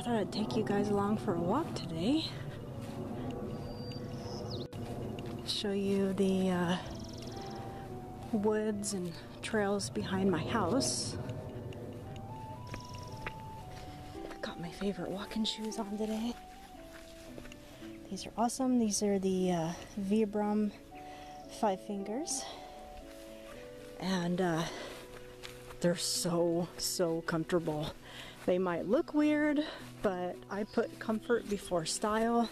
thought I'd take you guys along for a walk today. Show you the woods and trails behind my house. Got my favorite walking shoes on today. These are awesome. These are the Vibram 5 Fingers. And they're so comfortable. They might look weird, but I put comfort before style.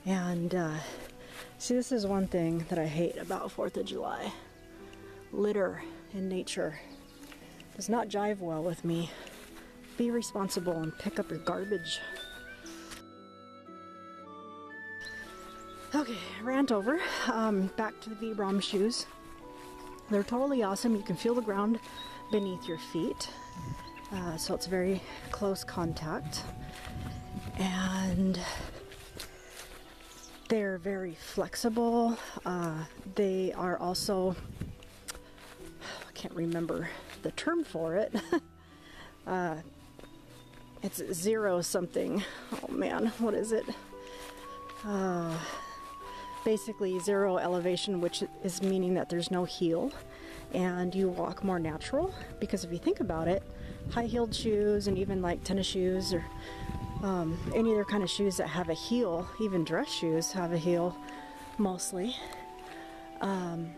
And see, this is one thing that I hate about 4th of July. Litter in nature does not jive well with me. Be responsible and pick up your garbage. Okay, rant over. Back to the Vibram shoes. They're totally awesome. You can feel the ground beneath your feet. So it's very close contact. And they're very flexible. They are also, I can't remember the term for it. It's zero something. Oh man, what is it? Basically zero elevation, which is meaning that there's no heel and you walk more natural. Because if you think about it, high-heeled shoes and even like tennis shoes or any other kind of shoes that have a heel, even dress shoes have a heel mostly. You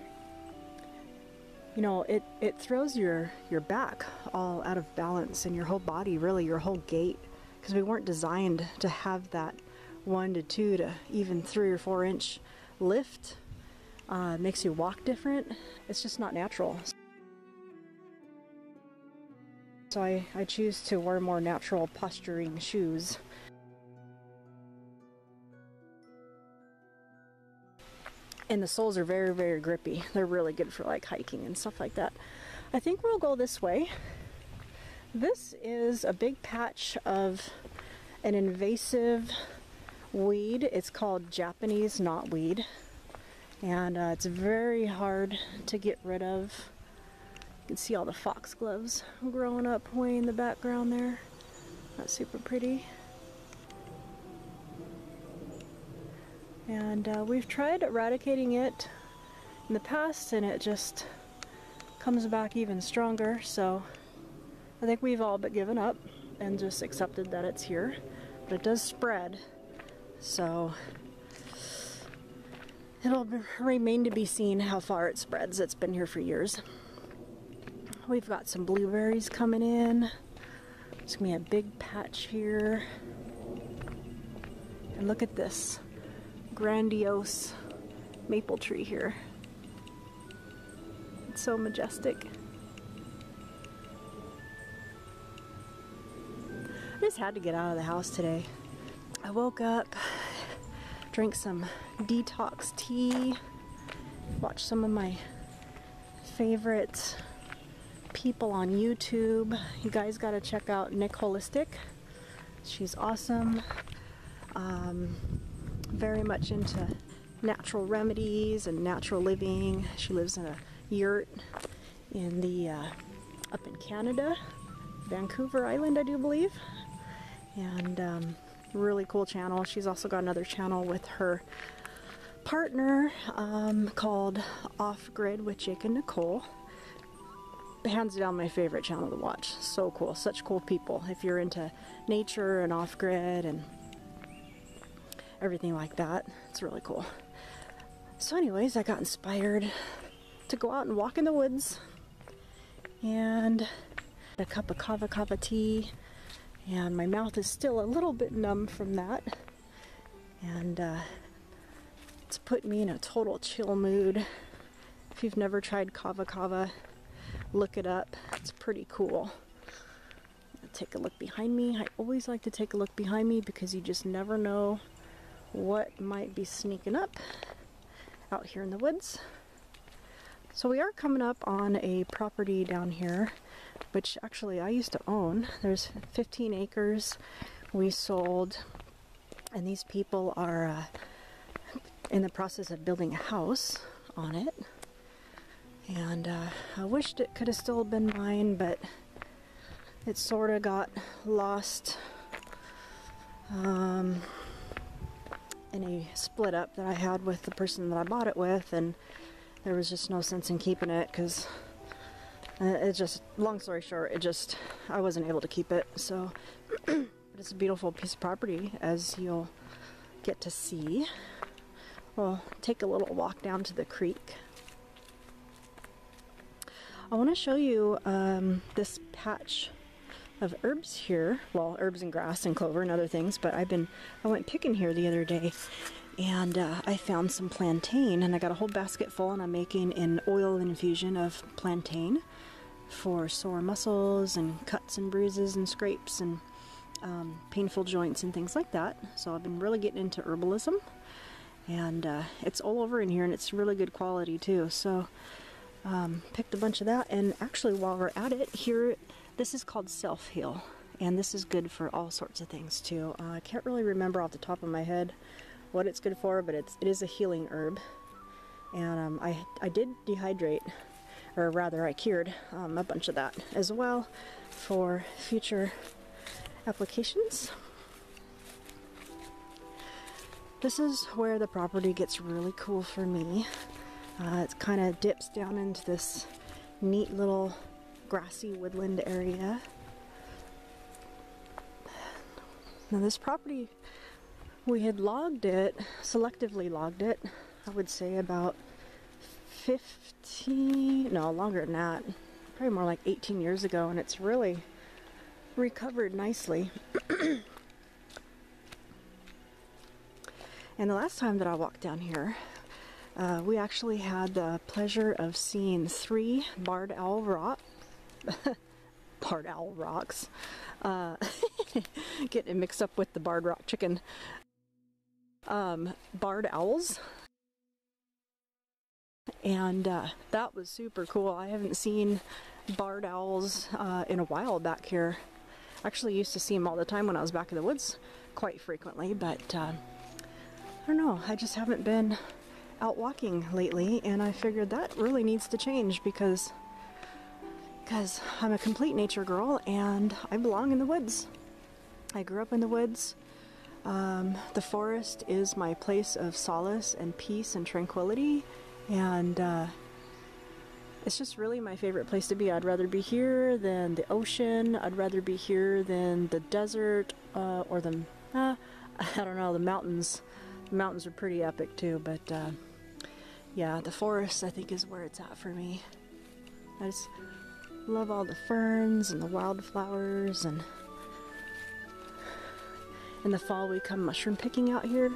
know, it throws your back all out of balance and your whole body, really your whole gait, because we weren't designed to have that 1 to 2 to even 3 or 4 inch lift. Makes you walk different. It's just not natural. So I choose to wear more natural posturing shoes. And the soles are very grippy. They're really good for like hiking and stuff like that. I think we'll go this way. This is a big patch of an invasive weed. It's called Japanese knotweed. And it's very hard to get rid of. You can see all the foxgloves growing up way in the background there. Not super pretty. And we've tried eradicating it in the past and it just comes back even stronger. So I think we've all but given up and just accepted that it's here. But it does spread. So it'll remain to be seen how far it spreads. It's been here for years. We've got some blueberries coming in. There's gonna be a big patch here. And look at this grandiose maple tree here. It's so majestic. I just had to get out of the house today. I woke up, drank some detox tea, watched some of my favorite people on YouTube. You guys gotta check out Holistic. She's awesome. Very much into natural remedies and natural living. She lives in a yurt in the up in Canada, Vancouver Island, I do believe. And really cool channel. She's also got another channel with her partner called Off Grid with Jake and Nicole. Hands down my favorite channel to watch. So cool. Such cool people. If you're into nature and off grid and everything like that, it's really cool. So anyways, I got inspired to go out and walk in the woods and a cup of Kava tea, and my mouth is still a little bit numb from that, and it's put me in a total chill mood. If you've never tried Kava, look it up. It's pretty cool. Take a look behind me. I always like to take a look behind me because you just never know what might be sneaking up out here in the woods. So we are coming up on a property down here, which actually I used to own. There's 15 acres we sold, and these people are in the process of building a house on it. And I wished it could have still been mine, but it sort of got lost in a split up that I had with the person that I bought it with, and there was just no sense in keeping it because it just, long story short, I wasn't able to keep it. So, but it's a beautiful piece of property, as you'll get to see. We'll take a little walk down to the creek. I want to show you this patch of herbs here. Well, herbs and grass and clover and other things, but I went picking here the other day, and I found some plantain, and I got a whole basket full, and I'm making an oil infusion of plantain for sore muscles and cuts and bruises and scrapes and painful joints and things like that. So I've been really getting into herbalism, and it's all over in here, and it's really good quality too. So picked a bunch of that, and actually while we're at it here, this is called self-heal, and this is good for all sorts of things too. I can't really remember off the top of my head what it's good for, but it is a healing herb. And I did dehydrate, or rather I cured a bunch of that as well for future applications. This is where the property gets really cool for me. It kind of dips down into this neat little grassy woodland area. Now this property, we had logged it, selectively logged it, I would say about 15, no, longer than that, probably more like 18 years ago, and it's really recovered nicely. And the last time that I walked down here, we actually had the pleasure of seeing 3 barred owl rocks. Getting it mixed up with the barred rock chicken. Barred owls. And that was super cool. I haven't seen barred owls in a while back here. Actually used to see them all the time when I was back in the woods quite frequently, but I don't know, I just haven't been out walking lately, and I figured that really needs to change because I'm a complete nature girl and I belong in the woods. I grew up in the woods. The forest is my place of solace and peace and tranquility, and it's just really my favorite place to be. I'd rather be here than the ocean. I'd rather be here than the desert or the, I don't know, the mountains. The mountains are pretty epic too, but yeah, the forest I think is where it's at for me. I just love all the ferns and the wildflowers, and in the fall we come mushroom picking out here.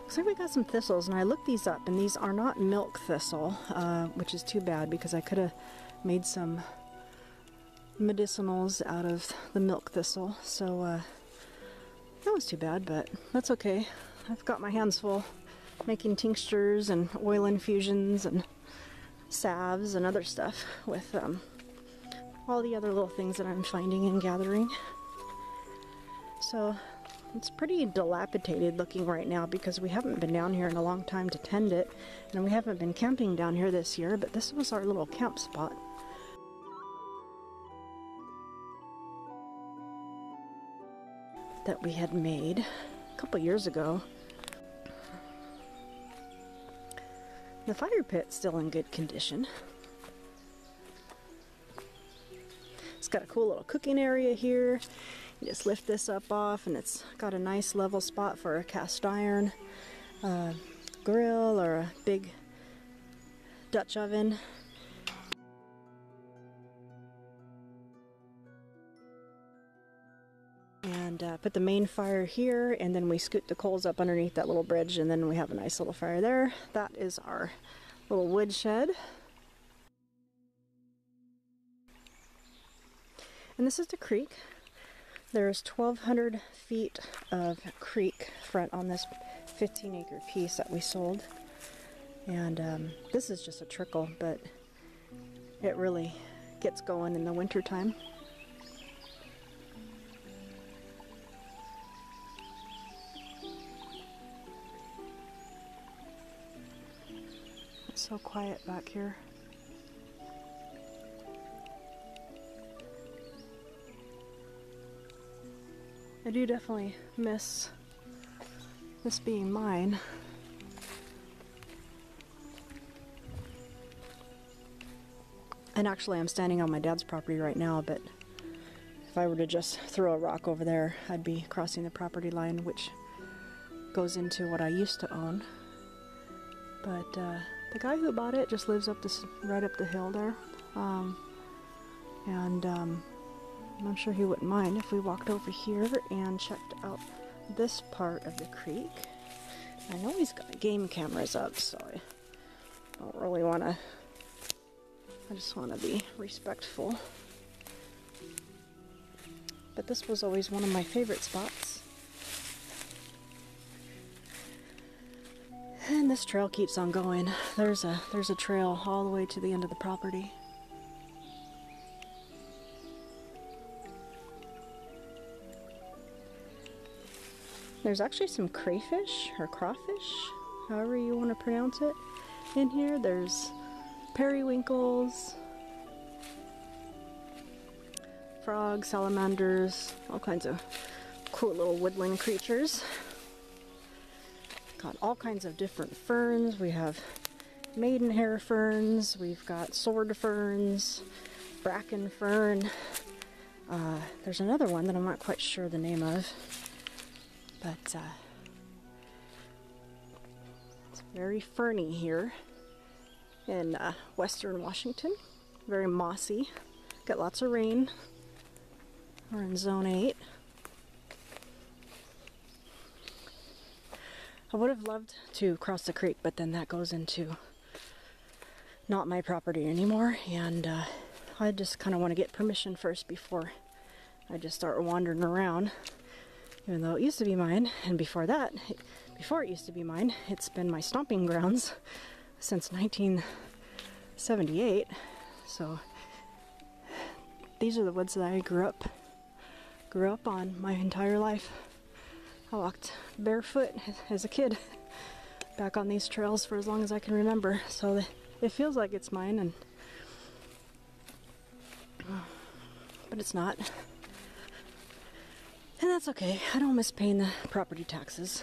Looks like we got some thistles, and I looked these up, and these are not milk thistle, which is too bad because I could have made some medicinals out of the milk thistle, so that was too bad, but that's okay. I've got my hands full making tinctures and oil infusions and salves and other stuff with all the other little things that I'm finding and gathering. So it's pretty dilapidated looking right now because we haven't been down here in a long time to tend it, and we haven't been camping down here this year, but this was our little camp spot. That we had made a couple years ago. The fire pit's still in good condition. It's got a cool little cooking area here. You just lift this up off, and it's got a nice level spot for a cast iron grill or a big Dutch oven. And put the main fire here, and then we scoot the coals up underneath that little bridge, and then we have a nice little fire there. That is our little wood shed. And this is the creek. There's 1,200 feet of creek front on this 15-acre piece that we sold. And this is just a trickle, but it really gets going in the winter time. It's so quiet back here. I do definitely miss this being mine. And actually I'm standing on my dad's property right now, but if I were to just throw a rock over there, I'd be crossing the property line, which goes into what I used to own. But the guy who bought it just lives up this right up the hill there, and I'm sure he wouldn't mind if we walked over here and checked out this part of the creek. I know he's got game cameras up, so I don't really want to. I just want to be respectful. But this was always one of my favorite spots. And this trail keeps on going. There's a trail all the way to the end of the property. There's actually some crayfish or crawfish, however you want to pronounce it, in here. There's periwinkles, frogs, salamanders, all kinds of cool little woodland creatures. Got all kinds of different ferns. We have maidenhair ferns, we've got sword ferns, bracken fern. There's another one that I'm not quite sure the name of, but it's very ferny here in western Washington. Very mossy. Got lots of rain. We're in zone 8. I would have loved to cross the creek, but then that goes into not my property anymore, and I just kind of want to get permission first before I just start wandering around, even though it used to be mine. And before that, before it used to be mine, it's been my stomping grounds since 1978. So these are the woods that I grew up on my entire life. I walked barefoot as a kid back on these trails for as long as I can remember, so it feels like it's mine, but it's not. And that's okay. I don't miss paying the property taxes.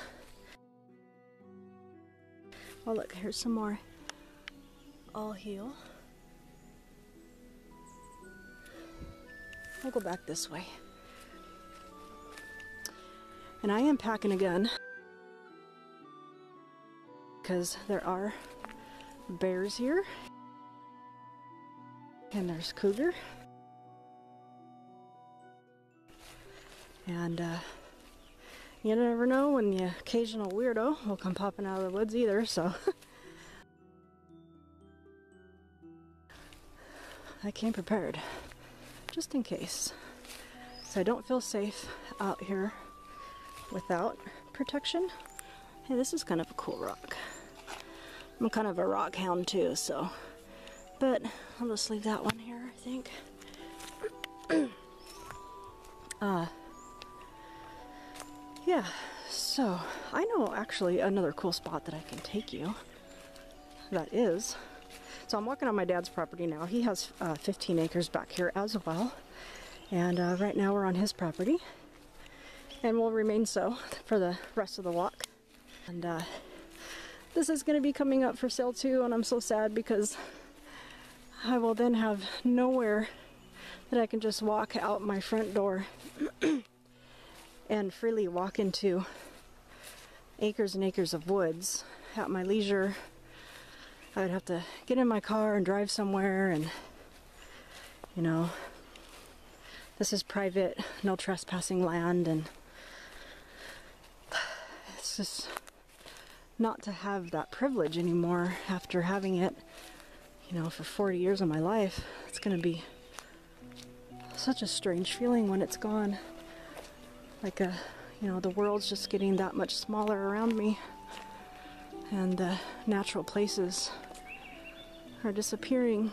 Oh look, here's some more all heal. I'll go back this way. And I am packing a gun because there are bears here, and there's cougar, and you never know when the occasional weirdo will come popping out of the woods either, so I came prepared just in case. So I don't feel safe out here without protection. Hey, this is kind of a cool rock. I'm kind of a rock hound too, so, but I'll just leave that one here, I think. Yeah, so I know actually another cool spot that I can take you. That is, so I'm walking on my dad's property now. He has 15 acres back here as well, and right now we're on his property, and will remain so for the rest of the walk. And this is going to be coming up for sale too, and I'm so sad because I will then have nowhere that I can just walk out my front door and freely walk into acres and acres of woods at my leisure. I would have to get in my car and drive somewhere, and you know, this is private, no trespassing land, and it's just not to have that privilege anymore after having it, you know, for 40 years of my life. It's gonna be such a strange feeling when it's gone. Like you know, the world's just getting that much smaller around me, and the natural places are disappearing.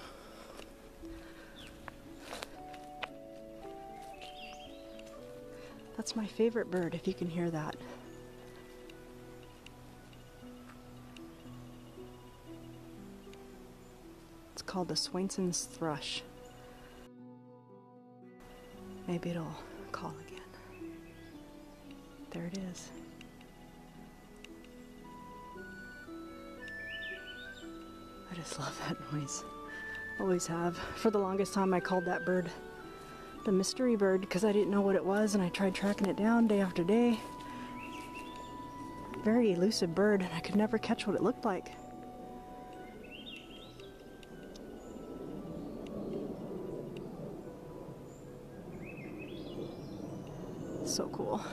That's my favorite bird, if you can hear that. It's called the Swensons Thrush. Maybe it'll call again. There it is. I just love that noise. Always have. For the longest time I called that bird the mystery bird because I didn't know what it was, and I tried tracking it down day after day. Very elusive bird, and I could never catch what it looked like. So cool.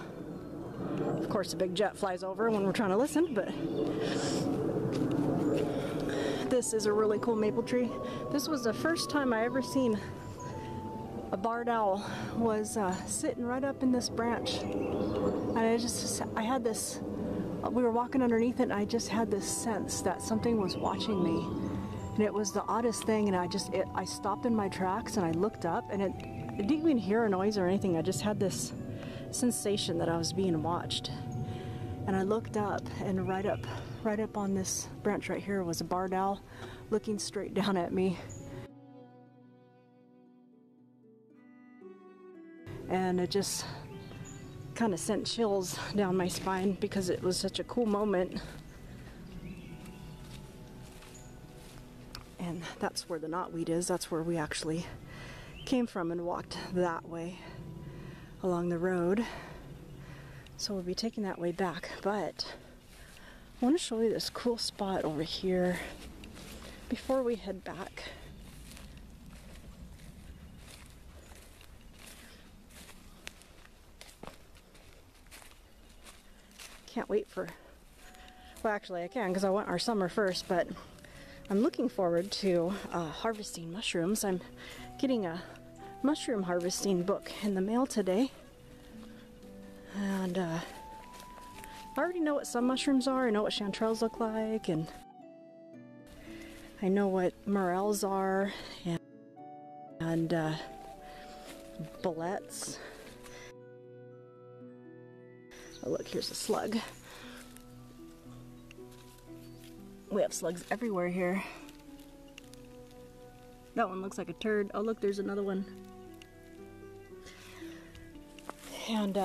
Of course, a big jet flies over when we're trying to listen, but this is a really cool maple tree. This was the first time I ever seen a barred owl was sitting right up in this branch. And I had this, we were walking underneath it, and I just had this sense that something was watching me. And it was the oddest thing, and I stopped in my tracks and I looked up, and I didn't even hear a noise or anything. I just had this sensation that I was being watched. And I looked up, and right up on this branch right here was a barred owl looking straight down at me. And it just kind of sent chills down my spine because it was such a cool moment. And that's where the knotweed is. That's where we actually came from and walked that way along the road. So we'll be taking that way back, but I want to show you this cool spot over here before we head back. Can't wait for, well actually I can because I want our summer first, but I'm looking forward to harvesting mushrooms. I'm getting a mushroom harvesting book in the mail today. And I already know what some mushrooms are. I know what chanterelles look like, and I know what morels are, and bullets. Oh look, here's a slug. We have slugs everywhere here. That one looks like a turd. Oh look, there's another one. And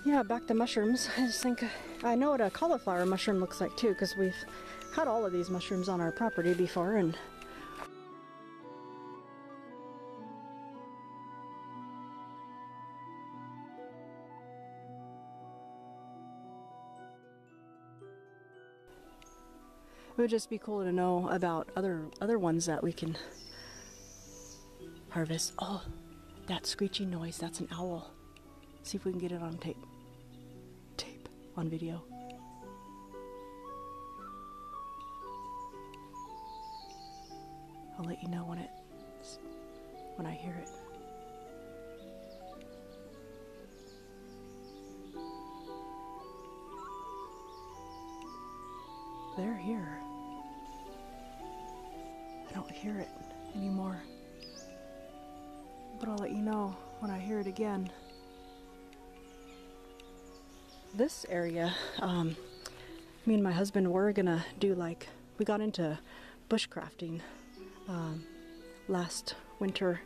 yeah, back to mushrooms. I just think, I know what a cauliflower mushroom looks like too, because we've had all of these mushrooms on our property before, and it would just be cool to know about other ones that we can harvest. Oh, that screeching noise, that's an owl. See if we can get it on tape. On video. I'll let you know when I hear it. They're here. I don't hear it anymore. But I'll let you know when I hear it again. This area, me and my husband were gonna do we got into bushcrafting last winter,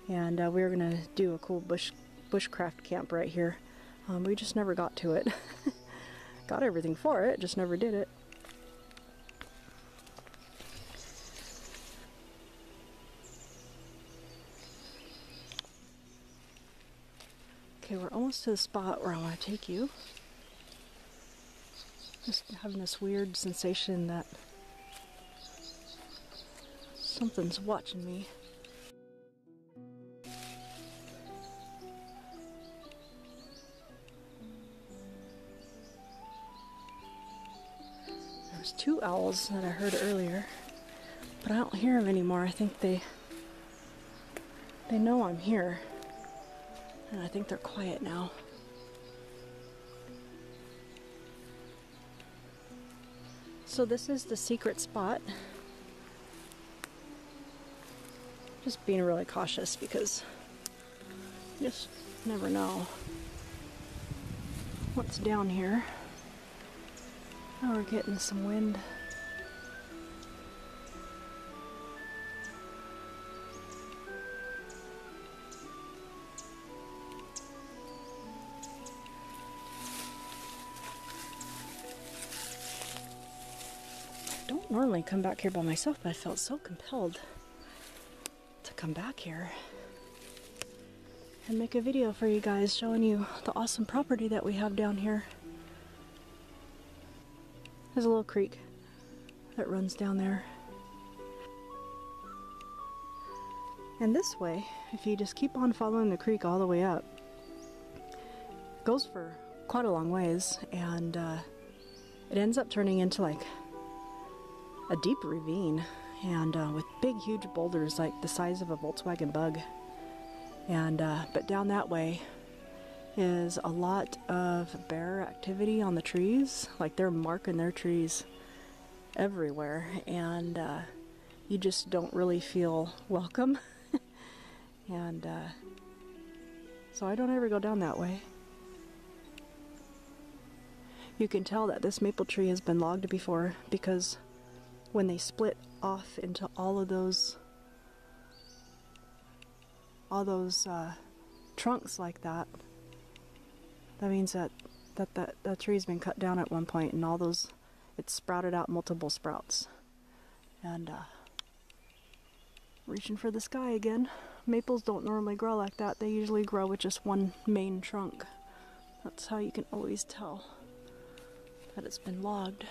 and we were gonna do a cool bushcraft camp right here. We just never got to it. Got everything for it, just never did it. Okay, we're almost to the spot where I want to take you. Just having this weird sensation that something's watching me. There was 2 owls that I heard earlier, but I don't hear them anymore. I think they know I'm here, and I think they're quiet now. So this is the secret spot. Just being really cautious because you just never know what's down here. Now we're getting some wind. don't normally come back here by myself, but I felt so compelled to come back here and make a video for you guys showing you the awesome property that we have down here. There's a little creek that runs down there. And this way, if you just keep on following the creek all the way up, it goes for quite a long ways, and it ends up turning into like a deep ravine, and with big huge boulders like the size of a Volkswagen Bug. And but down that way is a lot of bear activity on the trees. Like they're marking their trees everywhere, and you just don't really feel welcome. And so I don't ever go down that way. You can tell that this maple tree has been logged before, because when they split off into all those trunks like that, that means that tree's been cut down at one point, and all those, it sprouted out multiple sprouts. And reaching for the sky again. Maples don't normally grow like that. They usually grow with just one main trunk. That's how you can always tell that it's been logged.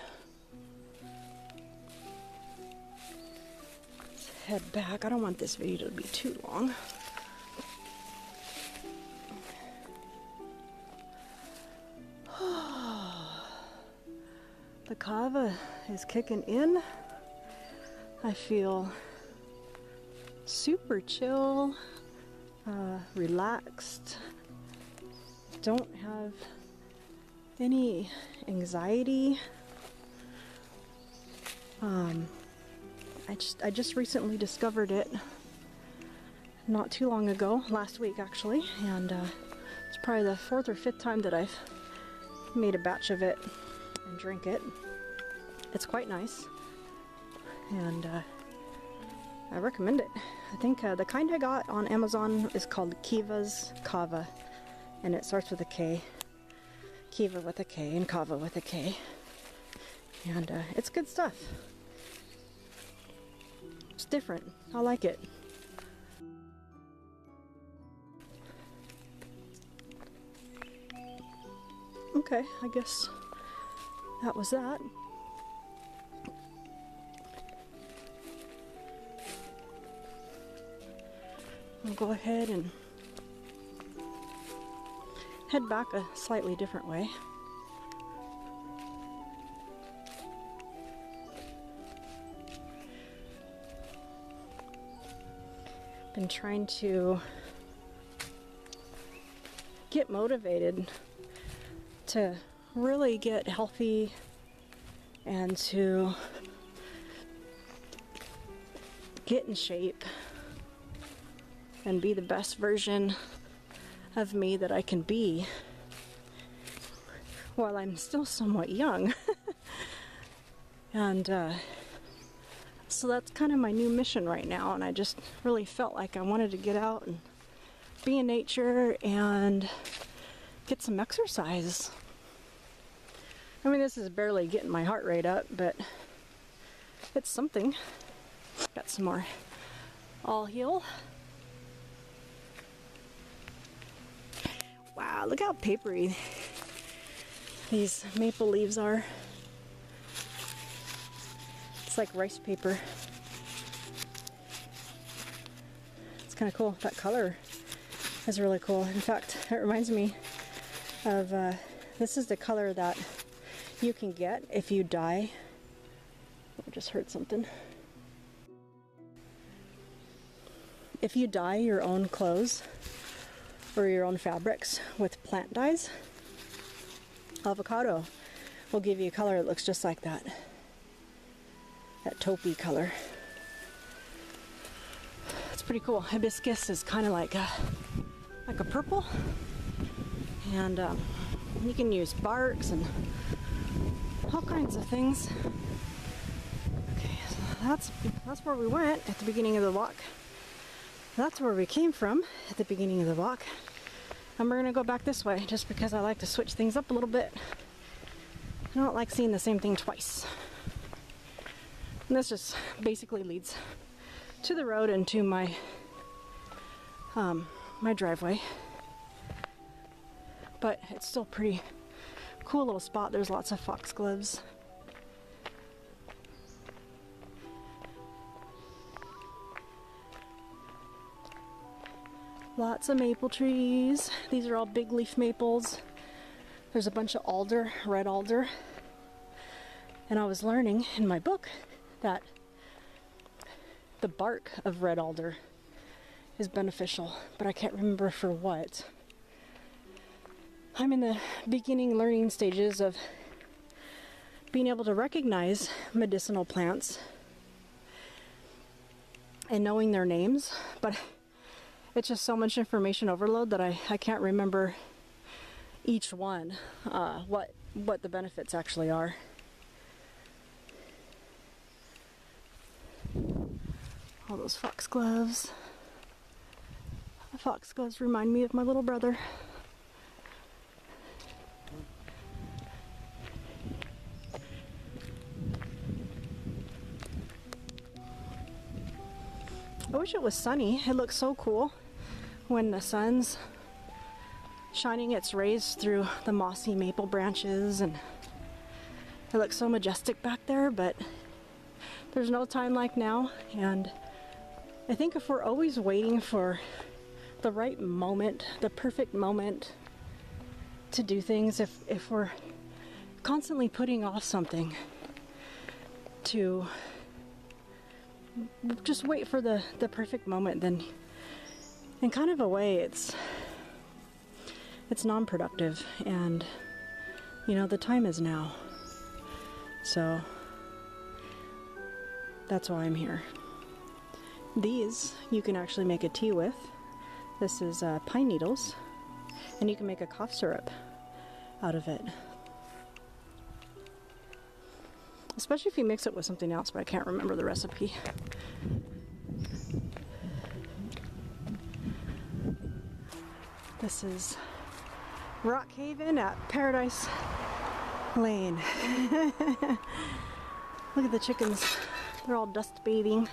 Let's head back. I don't want this video to be too long. The Kava is kicking in. I feel super chill, relaxed, don't have any anxiety. I just recently discovered it not too long ago, last week actually, and it's probably the 4th or 5th time that I've made a batch of it and drink it. It's quite nice, and I recommend it. I think the kind I got on Amazon is called Kiva's Kava, and it starts with a K. Kiva with a K and Kava with a K. And it's good stuff. It's different. I like it. Okay, I guess that was that. I'll go ahead and head back a slightly different way. Been trying to get motivated to really get healthy and to get in shape and be the best version of me that I can be while I'm still somewhat young. And so that's kind of my new mission right now, and I just really felt like I wanted to get out and be in nature and get some exercise. I mean, this is barely getting my heart rate up, but it's something. Got some more all heal. Wow, look how papery these maple leaves are. It's like rice paper. It's kind of cool. That color is really cool. In fact, it reminds me of, this is the color that you can get if you dye. I just heard something. If you dye your own clothes or your own fabrics with plant dyes, avocado will give you a color that looks just like that. That taupey color. It's pretty cool. Hibiscus is kind of like a purple, and you can use barks and all kinds of things. Okay, so that's where we went at the beginning of the walk. That's where we came from at the beginning of the walk. And we're gonna go back this way just because I like to switch things up a little bit. I don't like seeing the same thing twice. And this just basically leads to the road and to my my driveway. But it's still pretty cool little spot. There's lots of foxgloves. Lots of maple trees. These are all big leaf maples. There's a bunch of alder, red alder. And I was learning in my book that the bark of red alder is beneficial, but I can't remember for what. I'm in the beginning learning stages of being able to recognize medicinal plants and knowing their names, but it's just so much information overload that I can't remember each one, what the benefits actually are. All those foxgloves. The foxgloves remind me of my little brother. I wish it was sunny. It looks so cool when the sun's shining its rays through the mossy maple branches, and it looks so majestic back there, but there's no time like now. And I think if we're always waiting for the right moment, the perfect moment to do things, if we're constantly putting off something to just wait for the perfect moment, then in kind of a way it's non-productive, and you know, the time is now. So that's why I'm here. These you can actually make a tea with. This is pine needles, and you can make a cough syrup out of it. Especially if you mix it with something else, but I can't remember the recipe. This is Rock Haven at Paradise Lane. Look at the chickens. They're all dust bathing.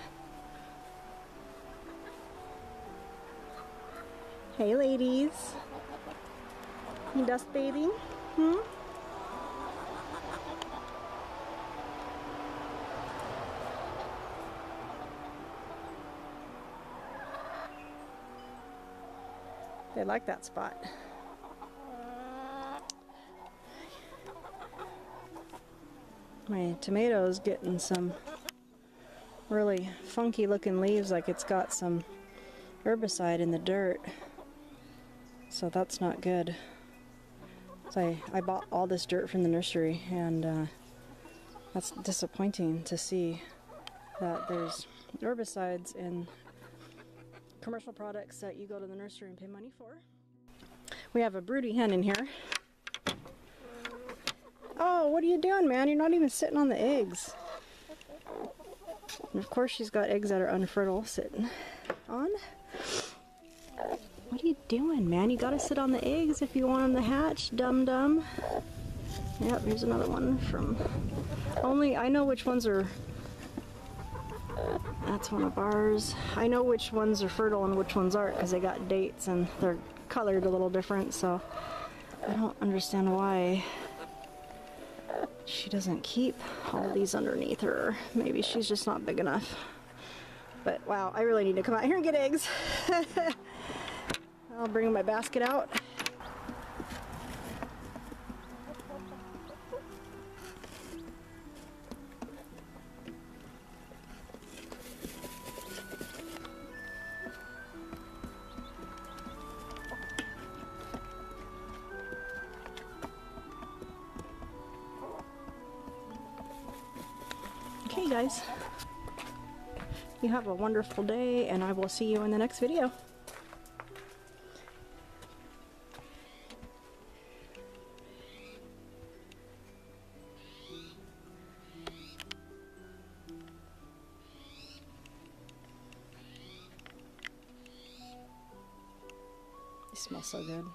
Hey ladies. You dust bathing? Hmm? They like that spot. My tomato's getting some really funky looking leaves, like it's got some herbicide in the dirt. So that's not good. So I bought all this dirt from the nursery, and that's disappointing to see that there's herbicides in commercial products that you go to the nursery and pay money for. We have a broody hen in here. Oh, what are you doing, man? You're not even sitting on the eggs. And of course she's got eggs that are unfertile sitting on. What are you doing, man? You gotta sit on the eggs if you want them to hatch, dum-dum. Yep, here's another one from... Only I know which ones are... That's one of ours. I know which ones are fertile and which ones aren't, because they got dates and they're colored a little different, so I don't understand why she doesn't keep all these underneath her. Maybe she's just not big enough. But wow, I really need to come out here and get eggs. I'll bring my basket out. Okay guys, you have a wonderful day, and I will see you in the next video. They smell so good.